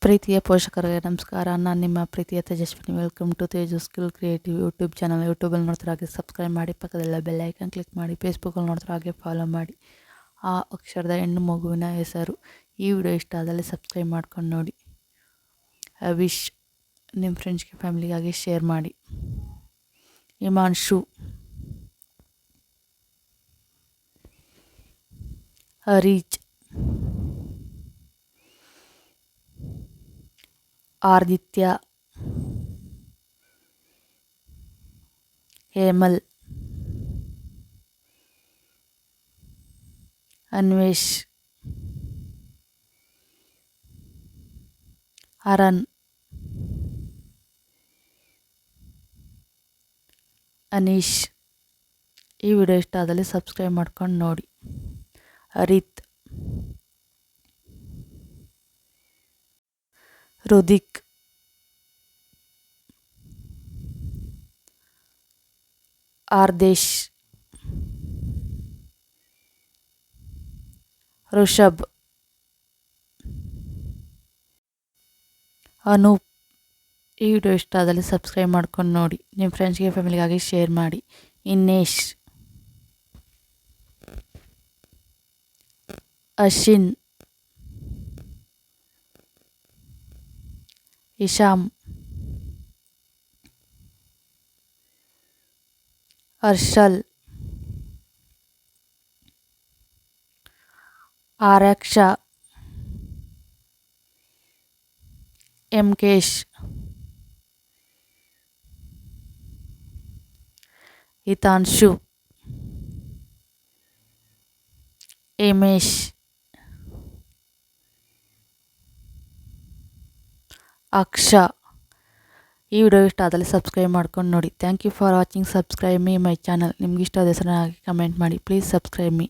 ಪ್ರೀತಿಯ ಪೋಷಕರಿಗೆ ನಮಸ್ಕಾರ. ನಾನು ನಿಮ್ಮ ಪ್ರೀತಿಯ Tejaswini. Welcome to Teju skill creative YouTube channel. ಯೂಟ್ಯೂಬಲ್ಲಿ ನೋಡ್ತಾರೆ ಹಾಗೆ ಸಬ್ಸ್ಕ್ರೈಬ್ ಮಾಡಿ, ಪಕ್ಕದಲ್ಲ ಬೆಲ್ ಐಕನ್ ಕ್ಲಿಕ್ ಮಾಡಿ. ಫೇಸ್ಬುಕ್ಕಲ್ಲಿ ನೋಡ್ತಾರೆ ಹಾಗೆ ಫಾಲೋ ಮಾಡಿ. ಆ ಅಕ್ಷರದ ಹೆಣ್ಣು ಮಗುವಿನ ಹೆಸರು. ಈ ವಿಡಿಯೋ ಇಷ್ಟ ಆದಲ್ಲಿ ಸಬ್ಸ್ಕ್ರೈಬ್ ಮಾಡ್ಕೊಂಡು ನೋಡಿ. ವಿಶ್ ನಿಮ್ಮ ಫ್ರೆಂಡ್ಸ್ಗೆ ಫ್ಯಾಮಿಲಿಗಾಗಿ ಶೇರ್ ಮಾಡಿ. ಹಿಮಾಂಶು, ಹರೀಜ್, ಆದಿತ್ಯ, ಹೇಮಲ್, ಅನ್ವೇಶ್, ಅರನ್, ಅನೀಶ್. ಈ ವಿಡಿಯೋ ಇಷ್ಟ ಆದಲ್ಲಿ ಸಬ್ಸ್ಕ್ರೈಬ್ ಮಾಡ್ಕೊಂಡು ನೋಡಿ. ಹರಿತ್, ರುದಿಕ್, ಆರ್ದೇಶ್, ಋಷಭ್, ಅನೂಪ್. ಈ ವಿಡಿಯೋ ಇಷ್ಟ ಆದಲ್ಲಿ ಸಬ್ಸ್ಕ್ರೈಬ್ ಮಾಡ್ಕೊಂಡು ನೋಡಿ. ನಿಮ್ಮ ಫ್ರೆಂಡ್ಸ್ಗೆ ಫ್ಯಾಮಿಲಿಗಾಗಿ ಶೇರ್ ಮಾಡಿ. ಇನ್ನೇಶ್, ಅಶ್ವಿನ್, ಇಶಾಮ್, ಹರ್ಷಲ್, ಆರಕ್ಷ, ಎಂಕೇಶ್, ಹಿತಾಂಶು, ಹೇಮೇಶ್, ಅಕ್ಷ. ಈ ವಿಡಿಯೋ ಇಷ್ಟ ಆದಲ್ಲಿ ಸಬ್ಸ್ಕ್ರೈಬ್ ಮಾಡ್ಕೊಂಡು ನೋಡಿ. Thank you for watching. Subscribe my channel. ನಿಮ್ಗೆ ಇಷ್ಟ ಆದ ಹೆಸರನ್ನ ಹಾಕಿ ಕಮೆಂಟ್ ಮಾಡಿ. Please subscribe me.